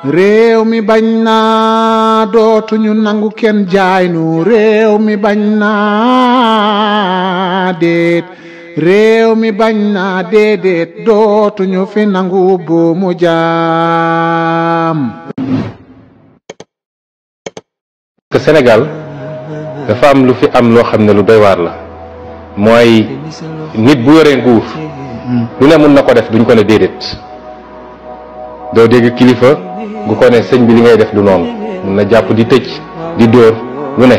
réew mi bañ naa dootuñu nangu kenn jaay nu réew mi bañ naa déet réew mi bañ naa déedéet dootuñu fi nangu buumu jaam. que Sénégal dafa am lu fi am loo xam ne lu doy waar la mooy nit bu yoree nguur lu ne mun na ko def duñ ko ne déedéet doo dégg kilifa gu ko ne sëñ bi li ngay def du noonu mun na jàpp di tëj di dóor lu ne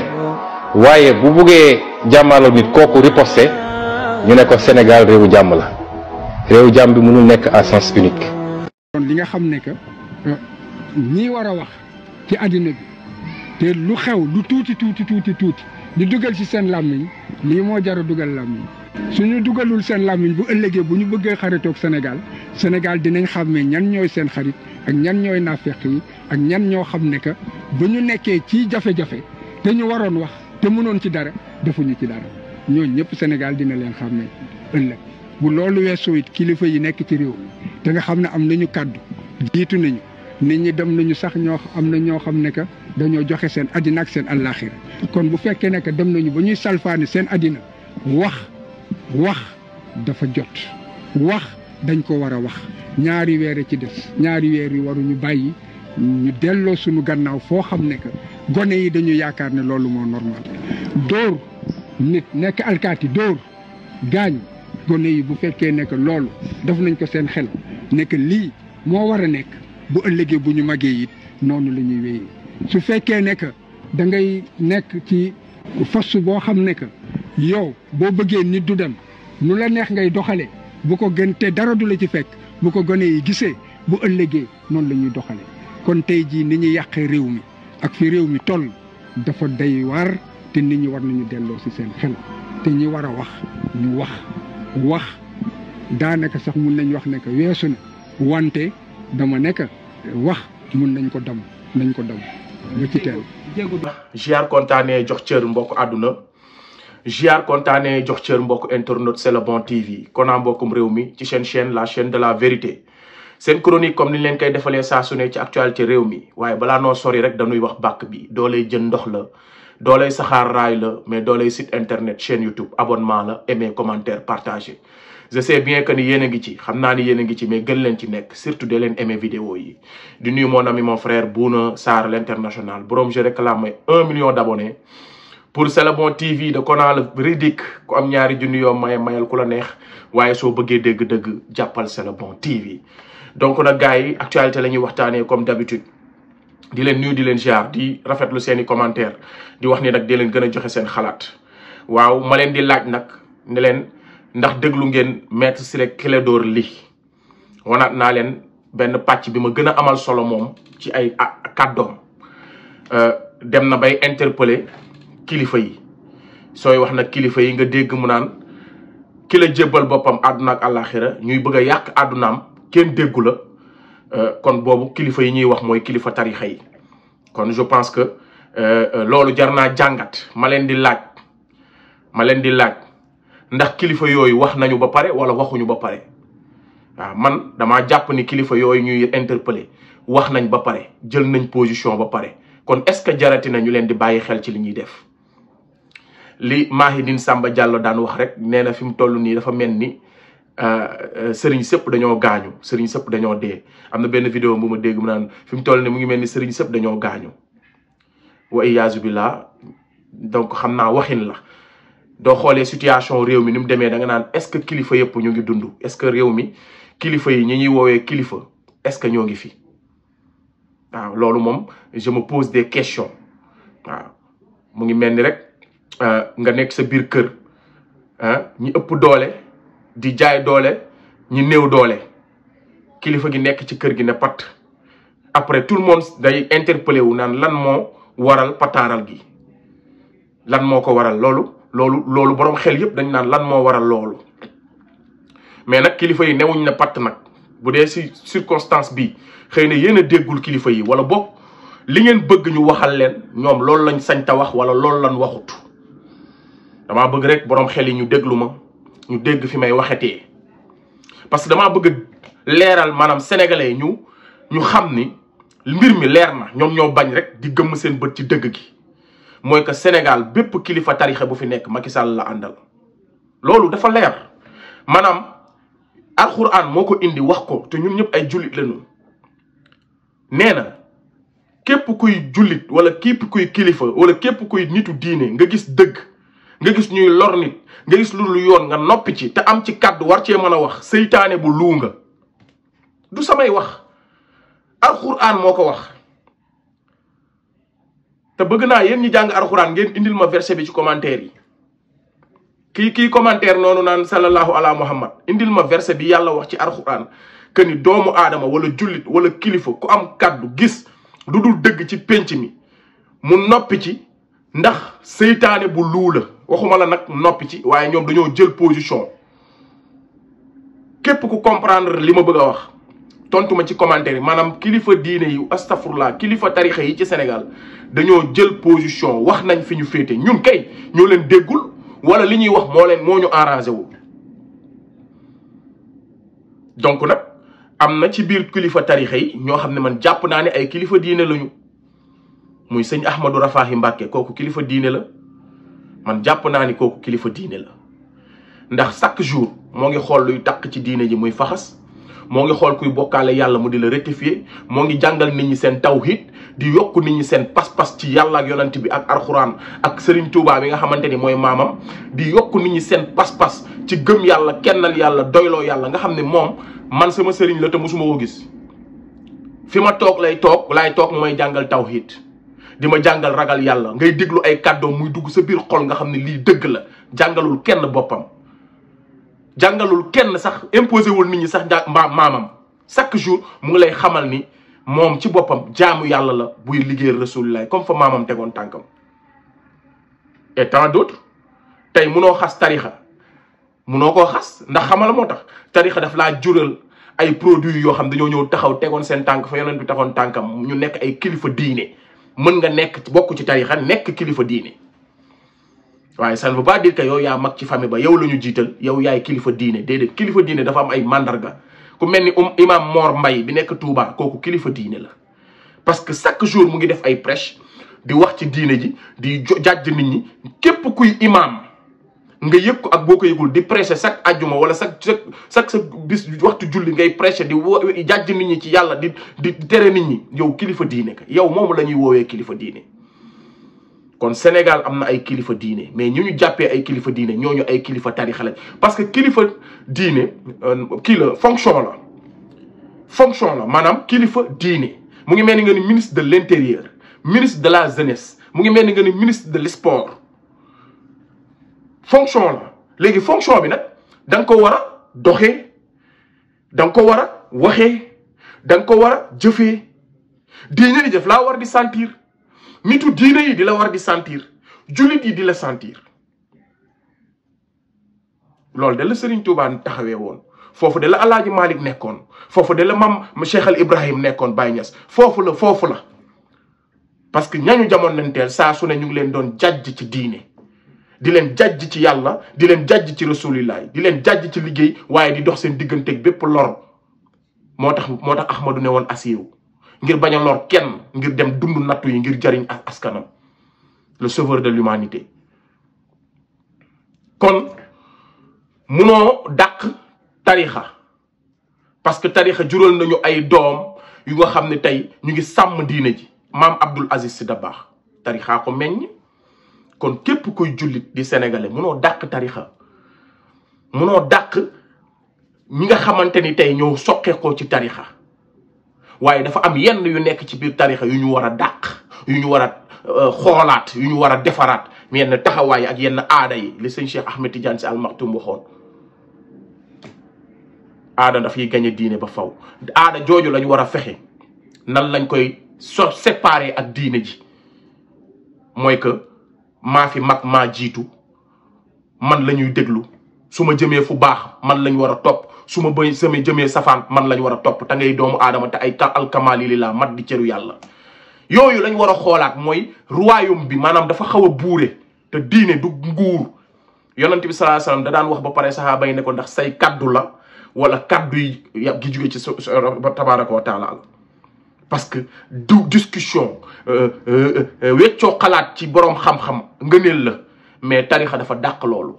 waaye bu buggee jàmmaarloo nit kooku riposté ñu ne ko Sénégal réewu jàmm la réewu jàmm bi mënul nekk à sens unique. kon li nga xam ne que ñi war a wax ci àddina bi te lu xew lu tuuti ñu dugal ci seen làmmiñ lii moo jar a dugal làmmiñ suñu dugalul seen làmmiñ bu ëllëgee bu ñu bëggee xaritoog Sénégal dinañ xàmmee ñan ñooy seen xarit ak ñan ñooy naafeq yi ak ñan ñoo xam ne que ba ñu nekkee ci jafe-jafe te ñu waroon wax te mënoon ci dara defuñu ci dara ñooñu ñëpp Sénégal dina leen xàmmee ëllëg bu loolu weesoo it kilifa yi nekk ci réew mi te nga xam ne am nañu kàddu jiitu nañu nit ñi dem nañu sax am na ñoo xam ne que dañoo joxe seen addina ak seen àllaaxira kon bu fekkee ne que dem nañu ba ñuy salfaani seen addina wax dafa jot wax dañ ko war a wax ñaari weer ci des ñaari weer yi waruñu bàyyi ñu delloo suñu gannaaw foo xam ne que gone yi dañu yaakaar ne loolu moo normal dóor nit nekk alkaati dóor gaañ gone yi bu fekkee ne que loolu def nañ ko seen xel ne que lii moo war a nekk bu ëllëgee bu ñu màggee it noonu la ñuy wéyee su fekkee ne que da ngay nekk ci fas boo xam ne que yow boo bëggee nit du dem nu la neex ngay doxale bu ko gën te dara du la ci fekk bu ko gone yi gisee bu ëllëgee noonu la ñuy doxale kon tey jii ni ñuy yàqee réew mi ak fi réew mi toll dafa day war te nit ñi war nañu delloo ci seen xel te ñi war a wax ñu wax daanaka sax mun nañ wax ne que weesu na wante dama nekk wax mun nañ ko dam ba ci teel. jiar kontaanee jox cër mbokk àdduna jiar kontaanee jox cër mbokk internet c'est le bon TV KONA mbokkum réew mi ci chaîne la chaîne de la vérité seen chronique comme ni leen koy defalee saa su ne ci actualité réew mi waaye balaa noo sori rek dañuy wax bàkk bi dooley jën ndox la dooley saxaar raay la mais dooley site internet chaîne YouTube abonnement la aimer commentaire partager je sais bien que ni yéen a ngi ci xam naa ni yéen a ngi ci mais gën leen ci nekk surtout de leen aimer vidéo yi di nuyu mon ami mon frère Bouna Sarr l'international borom je réclame 1 million d'abonnés pour c'est le bon TV de KONA le ridique ku am ñaari junni yoo mayal ku la neex waaye soo bëggee dégg-dëgg jàppal c'est le bon TV donc nag gars yi actualité la ñuy waxtaanee comme d'habitude di leen nuyu di leen ziar di rafetlu seen i commentaire di wax ni nag di leen gën a joxe seen xalaat waaw ma leen di laaj nag ne leen ndax déglu ngeen Maître Ciré Clédor li wanaat naa leen benn pàcc bi ma gën a amal solo moom ci ay kàddoom dem na bay interpeller kilifa yi sooy wax nag kilifa yi nga dégg mu naan ki la jébbal boppam àdduna ak àllaaxira ñuy bëgg a yàq àddunaam kenn déggu la kon boobu kilifa yi ñuy wax mooy kilifa tarixa yi kon je pense que loolu jar naa jàngat ma leen di laaj ndax kilifa yooyu wax nañu ba pare wala waxuñu ba pare waaw man damaa jàpp ni kilifa yooyu ñuy interpeller wax nañ ba pare jël nañ position ba pare kon est-ce que jarati na ñu leen di bàyyi xel ci li ñuy def li Mahidine Samba Diallo daan wax rek nee na fi mu toll nii dafa mel ni sëriñ sëpp dañoo gaañu sëriñ sëpp dañoo dee am na benn vidéo bu ma dégg mu naan fi mu toll nii mu ngi mel ni sëriñ sëpp dañoo gaañu wa iyaazu billah donc xam naa waxin la doo xoolee situation réew mi ni mu demee da nga naan est-ce que kilifa yëpp ñu ngi dund est-ce que réew mi kilifa yi ñi ñuy woowee kilifa est-ce que ñoo ngi fi waaw loolu moom je me pose des questions waaw mu ngi mel ni rek nga nekk sa biir kër ñi ëpp doole di jaay doole ñi néew doole kilifa gi nekk ci kër gi ne pat après tout le monde day interpellé wu naan lan moo waral pataaral gi lan moo ko waral loolu borom xel yëpp dañ naan lan moo waral loolu mais nag kilifa yi newuñ ne patt nag bu dee si circonstance bi xëy na yéen a déggul kilifa yi wala boog li ngeen bëgg ñu waxal leen ñoom loolu lañ sañ ta wax wala loolu lañ waxut damaa bëgg rek borom xel yi ñu déglu ma ñu dégg fi may waxetee parce que damaa bëgg leeral maanaam sénégalais ñu xam ni mbir mi leer na ñoom ñoo bañ rek di gëmm seen bët ci dëgg gi mooy que Sénégal bépp kilifa tarixa bu fi nekk Macky Sall la àndal loolu dafa leer maanaam alxuraan moo ko indi wax ko te ñun ñëpp ay jullit lañu nee na képp kuy jullit wala képp kuy kilifa wala képp kuy nitu diine nga gis dëgg nga gis ñuy lor nit nga gis lu yoon nga noppi ci te am ci kàddu war cee mën a wax seytaane bu luu nga du samay wax alxuraan moo ko wax te bëgg naa yéen ñi jàng alxuraan ngeen indil ma verset bi ci commentaire yi kii commentaire noonu naan sallallahu ala muhammad indil ma verset bi yàlla wax ci alxuraan que ni doomu aadama wala jullit wala kilifa ku am kàddu gis lu dul dëgg ci penc mi mu noppi ci ndax seytaane bu luu la waxuma la nag noppi ci waaye ñoom dañoo jël position képp ku comprendre li ma bëgg a wax tontu ma ci commentaire yi maanaam kilifa diine yi astafurlah kilifa tarixa yi ci Sénégal dañoo jël position wax nañ fi ñu féete ñun kay ñoo leen déggul wala li ñuy wax moo ñu arrangé wu. donc nag am na ci biir kilifa tarixa yi ñoo xam ne man jàpp naa ne ay kilifa diine lañu muy sëñ Ahmadou Rafahi Mbàkke kooku kilifa diine la man jàpp naa ni kooku kilifa diine la ndax chaque jour moo ngi xool luy taq ci diine ji muy faxas moo ngi xool kuy bokkaale yàlla mu di la rectifier moo ngi jàngal nit ñi seen tawhid di yokk nit ñi seen pas-pas ci yàlla ak yonent bi ak alxuraan ak Serigne Touba bi nga xamante ni mooy maamam di yokk nit ñi seen pas-pas ci gëm yàlla kennal yàlla doyloo yàlla nga xam ne moom man sama sëriñ la te mosuma ko gis fi ma toog laay toog mooy jàngal tawhid di ma jàngal ragal yàlla ngay déglu ay kàddoom muy dugg sa biir xol nga xam ne lii dëgg la jàngalul kenn boppam jàngalul kenn sax imposé wul nit ñi sax maamam chaque jour mu ngi lay xamal ni moom ci boppam jaamu yàlla la buy liggéeyal rasulullah comme fa maamam tegoon tànkam et tant d'autres tey munoo xas tarixa munoo koo xas ndax xamala moo tax tarixa daf laa jural ay produits yoo xam dañoo ñëw taxaw tegoon seen tànk fa yonent bi taxoon tànkam ñu nekk ay kilifa diine mën nga nekk bokk ci tarixa nekk kilifa diine waaye ça ne veut pas dire que yow yaa mag ci famille ba yow la ñu jiital yow yaay kilifa diine déedéet kilifa diine dafa am ay mandarga ku mel ni imam Mor Mbay bi nekk Touba kooku kilifa diine la parce que chaque jour mu ngi def ay prêche di wax ci diine ji di jàjj nit ñi képp kuy imam nga yëg ko ak boo ko yëgul di prêcher chaque ajjuma wala chaque sa bis waxtu julli ngay prêcher di jàjj nit ñi ci yàlla di tere nit ñi yow kilifa diine ka yow moomu la ñuy woowee kilifa diine kon Sénégal am na ay kilifa diine mais ñu jàppee ay kilifa diine ñooñu ay kilifa tarixa lañ parce que kilifa diine kii la fonction la maanaam kilifa diine mu ngi mel ni nga ni ministre de l'intérieur ministre de la jeunesse mu ngi mel ni nga ni ministre de l'sport fonction la léegi fonction bi nag da nga ko war a doxee da nga ko war a waxee da nga ko war a jëfee diine di jëf laa war di sentir nitu diine yi di la war di sentir jullit yi di la sentir loolu de la Serigne Touba taxawee woon foofu de la Alaaji Malick nekkoon foofu de la mam Cheikh al Ibrahim nekkoon Baye Niass foofu la parce que ñañu jamonanteel saa su ne ñu ngi leen doon jajj ci diine di leen jajj ci yàlla di leen jajj ci rasulillah di leen jajj ci liggéey waaye di dox seen digganteeg bépp lor moo tax Ahmadou ne woon asiiru ngir bañ a lor kenn ngir dem dund nattu yi ngir jariñ askanam le sauveur de l'humanité kon munoo dàq tarixa parce que tarixa jural nañu ay doom yu nga xam ne tey ñu ngi sàmm diine ji maam Abdoul Aziz Sy Dabakh tarixa ko meññ kon képp kuy jullit di sénégalais munoo dàq tarixa munoo dàq ñi nga xamante ni tey ñoo soqeekoo ci tarixa waaye dafa am yenn yu nekk ci biir tarixa yu ñu war a dàq yu ñu war a xoolaat yu ñu war a defaraat yenn taxawaay ak yenn aada yi li sëñ Cheikh Ahmed Tidiane Sy Al Maktoum waxoon aada dafay gañe diine ba faw aada jooju lañ war a fexe nan lañ koy séparer ak diine ji mooy que maa fi mag maa jiitu man la ñuy déglu su ma jëmee fu baax man lañ war a topp su ma bëy sama jëmee safaan man lañ war a topp te ngay doomu aadama te ay alkamaali li laa mat di cëru yàlla yooyu lañ war a xoolaat mooy royaume bi maanaam dafa xaw a buure te diine du nguur yonent bi sallallahu alayhi wasallam da daan wax ba pare saxaaba yi ne ko ndax say kaddu la wala kaddu yi gi jóge ci tabaraka wa taala parce que du discussion weccoo xalaat ci boroom xam-xam ngëneel la mais tarixa dafa dàq loolu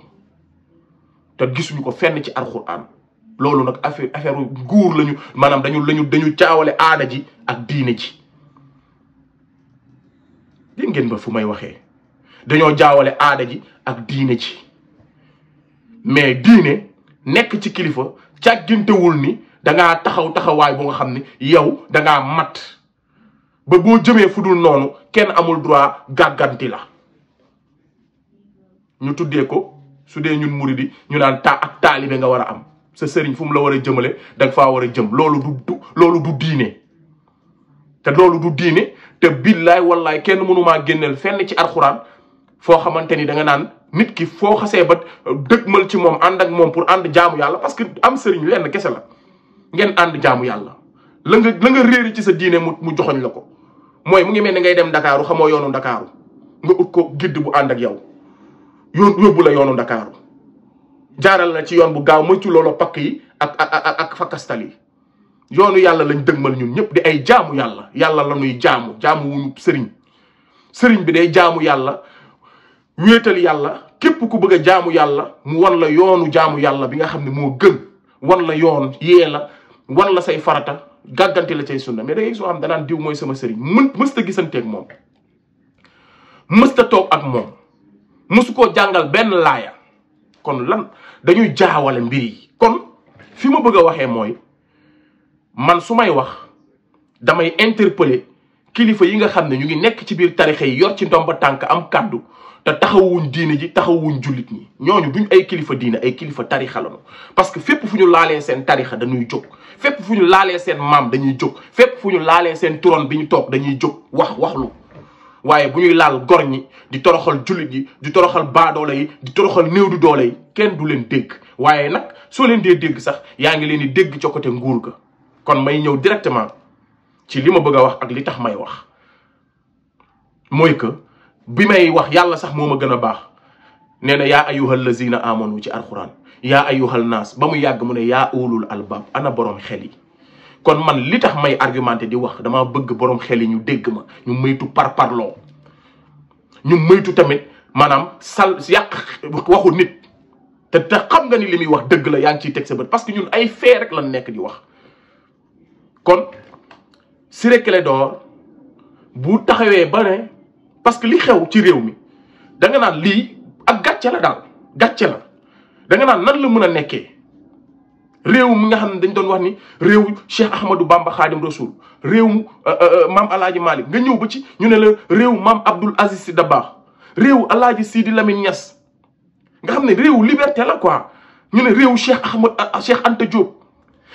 te gisuñu ko fenn ci alxuraan loolu nag affaire nguur lañu maanaam dañu caawale aada ji ak diine ji dégg ngeen ba fu may waxee dañoo jaawale aada ji ak diine ji mais diine nekk ci kilifa càggintewul ni dangaa taxawaay bu nga xam ne yow dangaa mat ba boo jëmee fu dul noonu kenn amul droit gàgganti la ñu tuddee ko su dee ñun muridi ñu naan ak taalibe nga war a am sa sëriñ fu mu la war a jëmale danga faa war a jëm loolu du diine te loolu du diine te billaay wallaay kenn mënumaa génneel fenn ci alxuraan foo xamante ni da nga naan nit ki foo xasee ba dëgmal ci moom ànd ak moom pour ànd jaamu yàlla parce que am sëriñ lenn kese la ngeen ànd jaamu yàlla la nga réeri ci sa diine mu joxoñ la ko mooy mu ngi mel ni ngay dem Dakaaru xamoo yoonu Dakaaru nga ut ko gidd bu ànd ak yow yóbbu la yoonu Dakaaru jaaral la ci yoon bu gaaw moytu loolu pakk yi ak fakastal yi yoonu yàlla lañ dëgmal ñun ñëpp di ay jaamu yàlla la ñuy jaamu wuñu sëriñ bi day jaamu yàlla wéetal yàlla képp ku bëgg a jaamu yàlla mu wan la yoonu jaamu yàlla bi nga xam ne moo gën wan la yoon yee la wan la say farata gàggante la cay sunna mais da ngay soo xam danaan diw mooy sama sëriñ mësta gisanteeg moom mësta toog ak moom mësu koo jàngal benn laaya kon lan dañuy jaawale mbir yi kon fi ma bëgg a waxee mooy man su may wax damay interpeller kilifa yi nga xam ne ñu ngi nekk ci biir tarixa yi yor ci ndomba tànk am kàddu te taxawuñ diine ji taxawuñ jullit ñi ñooñu duñ ay kilifa diine ay kilifa tarixa lañu parce que fépp fu ñu laalee seen tarixa dañuy jóg fépp fu ñu laalee seen maam dañuy jóg fépp fu ñu laalee seen turon bi ñu toog dañuy jóg waxlu waaye bu ñuy laal gor ñi di toroxal jullit yi di toroxal baadoole yi di toroxal néew du doole yi kenn du leen dégg waaye nag soo leen dee dégg sax yaa ngi leen di dégg ca côté nguur ga kon may ñëw directement ci li ma bëgg a wax ak li tax may wax mooy que bi may wax yàlla sax moo ma gën a baax nee na yaa ayyuhal lazina amanu ci alquran yaa ayyuhal naas ba mu yàgg mu ne yaa ulul albab ana borom xel yi kon man li tax may argumenté di wax dama bëgg borom xel yi ñu dégg ma ñu moytu parparloo ñu moytu tamit maanaam yàq waxu nit te xam nga ni li muy wax dëgg la yaa ngi ciy teg sa bët parce que ñun ay fee rek lan nekk di wax kon Ciré Clédor bu taxawee ba ne parce que li xew ci réew mi da nga naan lii ak gàcce la daal gàcce la da nga naan nan la mën a nekkee réew mi nga xam ne dañ doon wax ni réew Cheikh Ahmadou Bamba Khadim Rasoul réew maam Alaaji Malick nga ñëw ba ci ñu ne la réew maam Abdoul Aziz Sy Dabakh réew Alaaji Sidi Lamine Niass nga xam ne réew liberté la quoi ñu ne réew Cheikh Anta Diop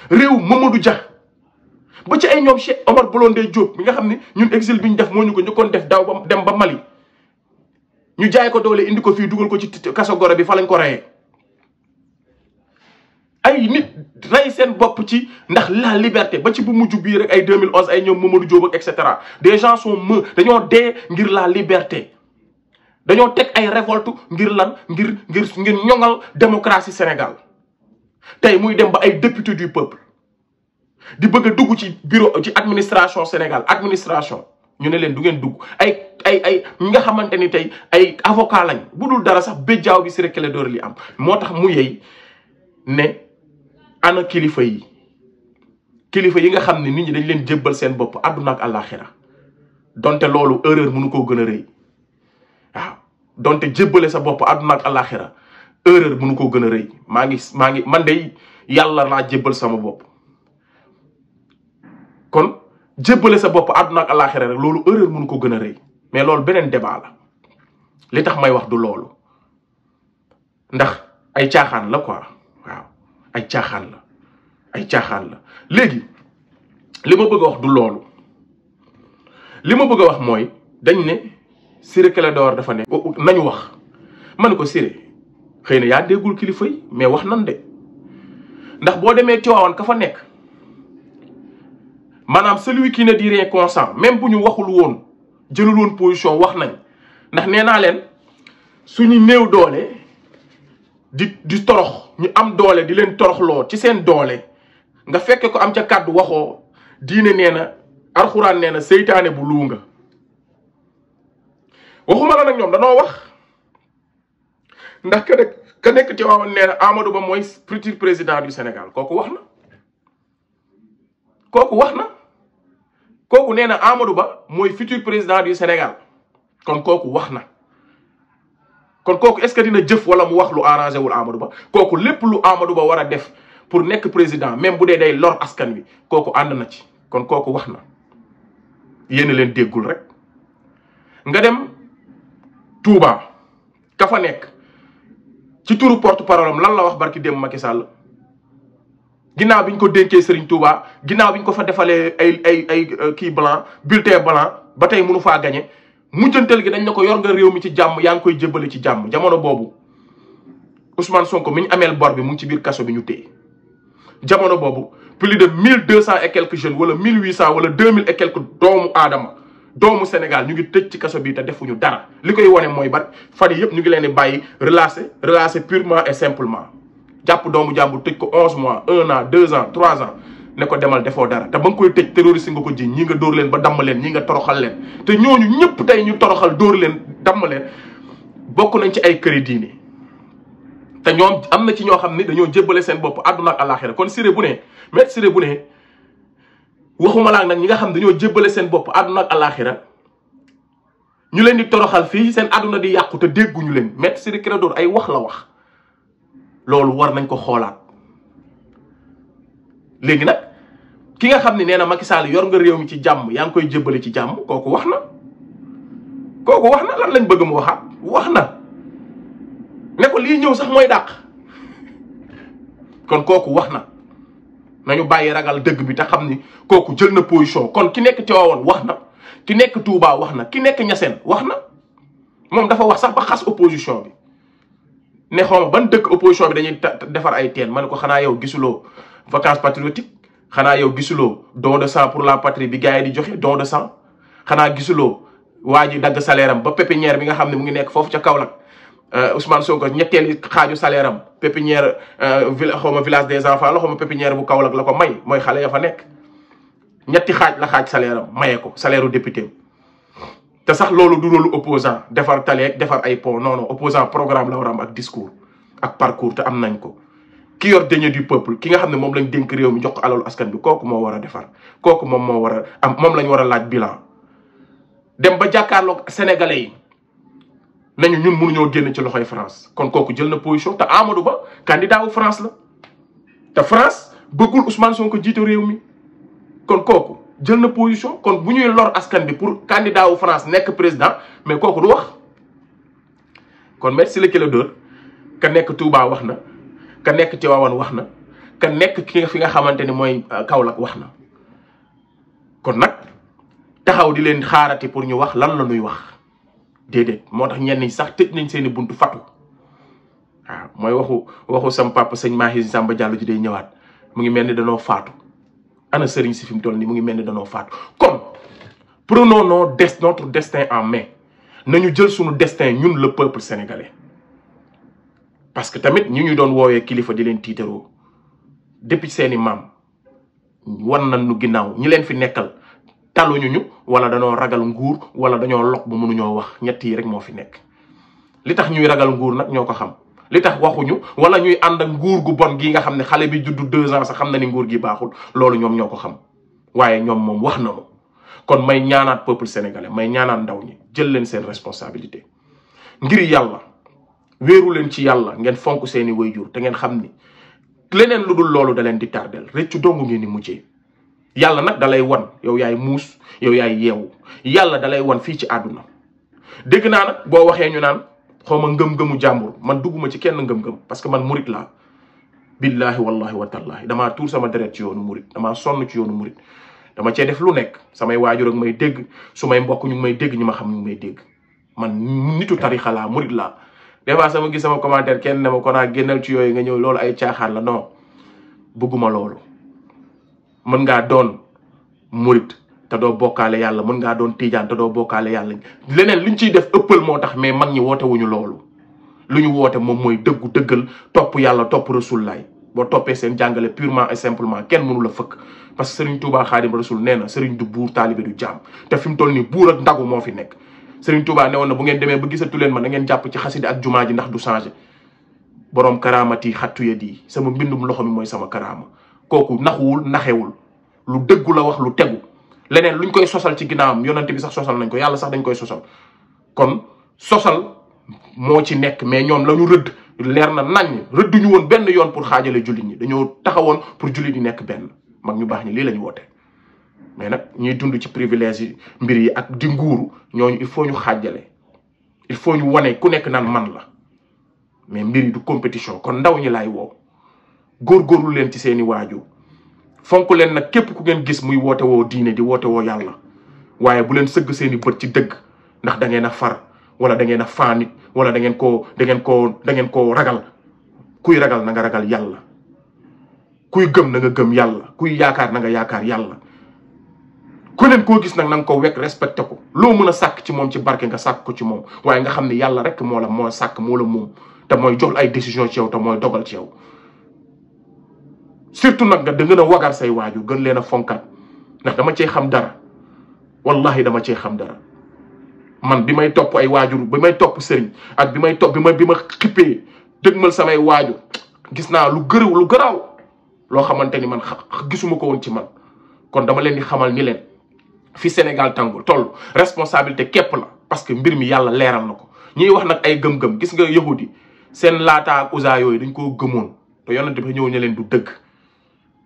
réew Mamadou Dia ba ci ay ñoom Cheikh Omar Blondin Diop mi nga xam ne ñun exil bi ñu def moo ñu ko njëkkoon def daaw ba dem ba Mali ñu jaay ko doole indi ko fii dugal ko ci kaso gore bi fa lañ ko reyee ay nit rey seen bopp ci ndax la liberté ba ci bu mujj bii rek ay 2011 ay ñoom Mamadou Diop ak et cetera des gens sont dañoo dee ngir la liberté dañoo teg ay révolte ngir lan ngir ñoŋal démocratie Sénégal tey muy dem ba ay député du peuple di bëgg a dugg ci bureau ci administration Sénégal administration ñu ne leen du ngeen dugg ay ñi nga xamante ni tey ay avocat lañ bu dul dara sax béjjaaw bi Ciré Clédor li am moo tax mu yey ne ana kilifa yi nga xam ne nit ñi dañ leen jébbal seen bopp àdduna ak àllaaxira donte loolu erreur mënu koo gën a rëy waaw donte jébbale sa bopp àdduna ak àllaaxira erreur mënu koo gën a rëy maa ngi man de yàlla laa jébbal sama bopp kon jébbale sa bopp àdduna ak àllaaxira rek loolu erreur mënu ko gën a rëy mais loolu beneen débat la li tax may wax du loolu ndax ay caaxaan la quoi waaw ay caaxaan la léegi li ma bëgg a wax du loolu li ma bëgg a wax mooy dañ ne Ciré Clédor dafa ne nañu wax ma ne ko Ciré xëy na yaa déggul kilifa yi mais wax nan de ndax boo demee Tiwaawan ka fa nekk maanaam celui qui ne dit rien consent même bu ñu waxul woon jëlul woon position wax nañ ndax nee naa leen suñu néew doole di torox ñu am doole di leen toroxloo ci seen doole nga fekke ko am ca kàddu waxoo diine nee na alxuraan nee na seytaane bu luu nga waxuma la nag ñoom danoo wax ndax ka nekk ci waawoon nee na Amadou Ba mooy futur président du Sénégal kooku wax na kooku nee na Amadou Ba mooy futur président du Sénégal kon kooku wax na kon kooku est-ce que dina jëf wala mu wax lu arrangé wul Amadou Ba kooku lépp lu Amadou Ba war a def pour nekk président même bu dee day lor askan wi kooku ànd na ci kon kooku wax na yéen leen déggul rek nga dem Touba ka fa nekk ci turu porte parole am lan la wax barki démb Macky Sall ginnaaw bi ñu ko dénkee Serigne Touba ginnaaw bi ñu ko fa defalee ay kii blanc bulletin blanc ba tey mënu faa gañe mujjantel gi dañ ne ko yor nga réew mi ci jàmm yaa ngi koy jébbale ci jàmm jamono boobu Ousmane Sonko mi ñu ameel bor bi mu ngi ci biir kaso bi ñu téye jamono boobu plus de 1200 et quelques jeunes wala 1800 wala 2000 et quelques doomu Sénégal ñu ngi tëj ci kaso bi te defuñu dara li koy wone mooy ba fan yii yëpp ñu ngi leen di bàyyi relâché purement et simplement jàpp doomu jàmbur tëj ko 11 mois 1 an 2 ans 3 ans ne ko demal defoo dara te ba nga koy tëj terroriste nga ko ji ñi nga dóor leen ba damm leen ñi nga toroxal leen te ñooñu ñëpp tey ñu toroxal dóor leen damm leen bokk nañ ci ay këri diine te ñoom am na ci ñoo xam ni dañoo jébbale seen bopp àdduna ak àllaaxira kon Ciré bu ne Maître Ciré bu ne waxuma laa nag ñi nga xam dañoo jébbale seen bopp àdduna ak àllaaxira ñu leen di toroxal fii seen àdduna di yàqu te dégguñu leen Maître Ciré Clédor ay wax la wax loolu war nañ ko xoolaat léegi nag ki nga xam ne nee na Macky Sall yor nga réew mi ci jàmm yaa ngi koy jébbale ci jàmm kooku wax na lan lañ bëgg mu waxaat wax na ne ko lii ñëw sax mooy dàq kon kooku wax na nañu bàyyi ragal dëgg bi te xam ni kooku jël na position kon ki nekk Tivaouane wax na ki nekk Touba wax na ki nekk Niassène wax na moom dafa wax sax ba xas opposition bi ne xawma ban dëkk opposition bi dañuy defar ay teen ma ne ko xanaa yow gisuloo vacances patriotiques xanaa yow gisuloo don de sang pour la patrie bi gars yi di joxe don de sang xanaa gisuloo waa ji dagg salaire am ba pépinière bi nga xam ne mu ngi nekk foofu ca Kaolack Ousmane Sonko ñetteeli xaaju salaire am pépinière xawma village des enfants la xawma pépinière bu Kaolack la ko may mooy xale ya fa nekk ñetti xaaj la xaaj salaire am maye ko salaire u député te sax loolu du loolu opposant defar taleeg defar ay pont non opposant programme la war a am ak discours ak parcours te am nañ ko ki yor denier du peuple ki nga xam ne moom lañ dénk réew mi jox ko alalu askan bi kooku moo war a defar kooku moom moo war a am moom lañ war a laaj bilan dem ba jàkkaarloog sénégalais yi nañu ñun mënuñoo génn ci loxoy France kon kooku jël na position te Amadou Ba candidat wu France la te France bëggul Ousmane Sonko jiite réew mi kon kooku jël na position kon bu ñuy lor askan bi pour candidat wu France nekk président mais kooku du wax kon Maître Ciré Clédor ka nekk Touba wax na ka nekk Tivaouane wax na ka nekk ki fi nga xamante ni mooy Kaolack wax na kon nag taxaw di leen xaarati pour ñu wax lan la ñuy wax déedéet moo tax ñenn ñi sax tëj nañ seeni buntu fatu waaw mooy waxu sam papa sëñ Mahi Samba Diallo ji day ñëwaat mu ngi mel ni danoo faatu ana sëriñ si fi mu toll nii mu ngi mel ni danoo faatu kon prenons notre destin en main nañu jël suñu destin ñun le peuple sénégalais parce que tamit ñi ñu doon woowee kilifa di leen tiitaroo depuis seeni maam wan nañ nu ginnaaw ñi leen fi nekkal taluñu ñu wala dañoo ragal nguur wala dañoo lok bu mënuñoo wax ñett yi rek moo fi nekk li tax ñuy ragal nguur nag ñoo ko xam li tax waxuñu wala ñuy ànd ak nguur gu bon gi nga xam ne xale bi juddu 2 ans sax xam na ni nguur gi baaxul loolu ñoom ñoo ko xam waaye ñoom moom wax na ma kon may ñaanaat peuple sénégalais may ñaanaat ndaw ñi jël leen seen responsabilité ngir yàlla wéeru leen ci yàlla ngeen fonk seeni waajur te ngeen xam ni leneen lu dul loolu da leen di tardel rëccu dong ngeen di mujjee yàlla nag dalay wan yow yaay muus yow yaay yeewu yàlla dalay wan fii ci àdduna dégg naa nag boo waxee ñu naan xawma ngëm-ngëmu jàmbur man dugguma ci kenn ngëm-ngëm parce que man murit laa billahi wallahi wa tallahi damaa tuur sama deret ci yoonu murit damaa sonn ci yoonu murit dama cee def lu nekk samay waajur ak may dégg su may mbokk ñu ngi may dégg ñu ma xam ñu ngi may dégg man nitu tarixa laa murit laa des fois sama gis sama commentaire kenn ne ma ko naa génnal ci yooyu nga ñëw loolu ay caaxaan la non bëgguma loolu mën ngaa doon murit te doo bokkaale yàlla mën ngaa doon tiijaan te doo bokkaale yàlla leneen luñ ciy def ëppal moo tax mais mag ñi woote wuñu loolu lu ñu woote moom mooy dëggu dëggal topp yàlla topp rasulullaay boo toppee seen jàngale purement et simplement kenn mënu la fëkk parce que Serigne Touba Khadim Rasoul nee na Serigne du buur taalibe du jaam te fi mu toll nii buur ak ndagu moo fi nekk Serigne Touba ne woon na bu ngeen demee ba gisatu leen ma na ngeen jàpp ci xasida ak jumaa ji ndax du changé borom karaamati xattu ya di sama mbindum loxo mi mooy sama karaama kooku naxuwul naxewul lu dëggu la wax lu tegu leneen luñ koy sosal ci ginnaawam yonante bi sax sosal nañ ko yàlla sax dañ koy sosal kon sosal moo ci nekk mais ñoom la ñu rëdd leer na nañ rëdduñu woon benn yoon pour xaajale jullit ñi dañoo taxawoon pour jullit yi nekk benn mag ñu baax ñi lii la ñu woote mais nag ñuy dund ci privilège yi mbir yi ak di nguuru ñooñu il faut ñu xaajale il faut ñu wane ku nekk naan man la mais mbir yi du compétition kon ndaw ñi laay woo góorgóorlu leen ci seeni waajur fonk leen nag képp ku ngeen gis muy woote woo diine di woote woo yàlla waaye bu leen sëgg seeni bët ci dëgg ndax da ngeen a far wala da ngeen a faa nit wala da ngeen koo ragal kuy ragal na nga ragal yàlla kuy gëm na nga gëm yàlla kuy yaakaar na nga yaakaar yàlla ku leen koo gis nag na nga ko wekk respecté ko loo mën a sàkk ci moom ci barke nga sàkk ko ci moom waaye nga xam ne yàlla rek moo sàkk moo la moom te mooy jox ay décision ci yow te mooy dogal ci yow surtout nag nga da gën a wagar say waajur gën leen a fonkaat ndax dama cee xam dara wallahi dama cee xam dara man bi may topp ay waajur bi may topp sëriñ ak bi may topp bi ma xippee dëgmal samay waajur gis naa lu garaaw loo xamante ni man gisuma ko woon ci man kon dama leen di xamal ni leen fi Sénégal tàngul toll responsabilité képp la parce que mbir mi yàlla leeral na ko ñuy wax nag ay gëm-gëm gis nga yahudi seen laata ak usa yooyu dañ koo gëmoon te yonent bi ñëw ne leen du dëgg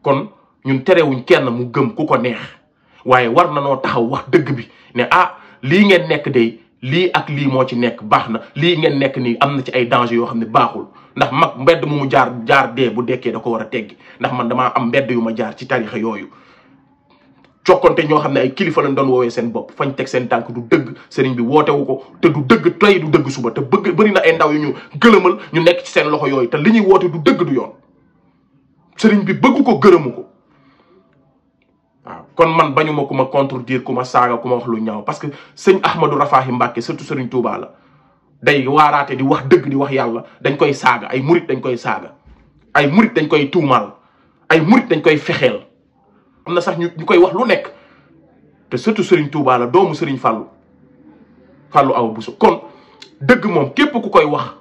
kon ñun terewuñ kenn mu gëm ku ko neex waaye war na noo taxaw wax dëgg bi ne ah lii ngeen nekk de lii ak lii moo ci nekk baax na lii ngeen nekk nii am na ci ay danger yoo xam ne baaxul ndax mag mbedd mu jaar dee bu dekkee da ko war a teggi ndax man damaa am mbedd yu ma jaar ci tarixa yooyu cokkonte ñoo xam ne ay kilifa lañ doon woowee seen bopp fañ teg seen tànk du dëgg sëriñ bi wootewu ko te du dëgg tey du dëgg suba te bëri na ay ndaw yu ñu gëlëmal ñu nekk ci seen loxo yooyu te li ñuy woote du dëgg du yoon sëriñ bi bëggu ko gërëmu ko waaw kon man bañuma ku ma contredire ku ma saaga ku ma wax lu ñaaw parce que sëñ Ahmadou Rafahi Mbacke surtout sëriñ Touba la day waaraate di wax dëgg di wax yàlla dañ koy saaga ay murit dañ koy saaga ay murit dañ koy tuumaal ay murit dañ koy fexeel am na sax ñu koy wax lu nekk te surtout sëriñ Touba la doomu sëriñ Fallou Awa Bousso kon dëgg moom képp ku koy wax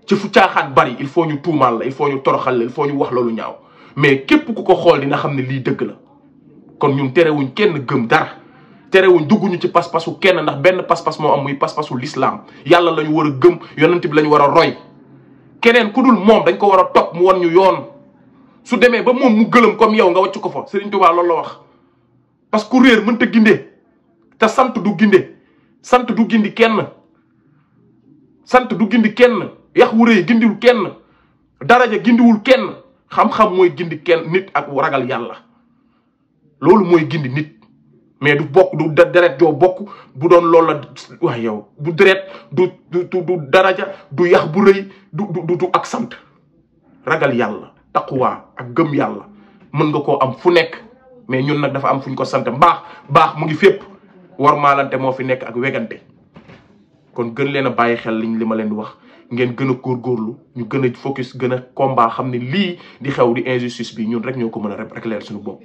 ci fu caaxaan bari il faut ñu tuumaal la il faut ñu toroxal la il faut ñu wax loolu ñaaw mais képp ku ko xool dina xam ne lii dëgg la kon ñun terewuñ kenn gëm dara terewuñ dugguñu ci pas-pasu kenn ndax benn pas-pas moo am muy pas-pasu l'islam yàlla la ñu war a gëm yonent bi la ñu war a roy keneen ku dul moom dañ ko war a topp mu wan ñu yoon su demee ba moom mu gëlëm comme yow nga wàcc ko fa Serigne Touba loolu la wax parce que ku réer mënta gindee te sant du ginde sant du gindi kenn sant du gindi kenn yax wu rëy gindiwul kenn daraja gindiwul kenn xam-xam mooy gindi kenn nit ak ragal yàlla loolu mooy gindi nit mais du bokk du deret joo bokk bu doon loolu la waaye yow du deret du daraja du yax bu rëy du ak sant ragal yàlla taqwa ak gëm yàlla mën nga koo am fu nekk mais ñun nag dafa am fuñ ko sant baax mu ngi fépp war maalante moo fi nekk ak wegante kon gën leen a bàyyi xel li ma leen di wax ngeen gën a góorgóorlu ñu gën a focus gën a combat xam ne lii di xew di injustice bi ñun rek ñoo ko mën a rek leer suñu bopp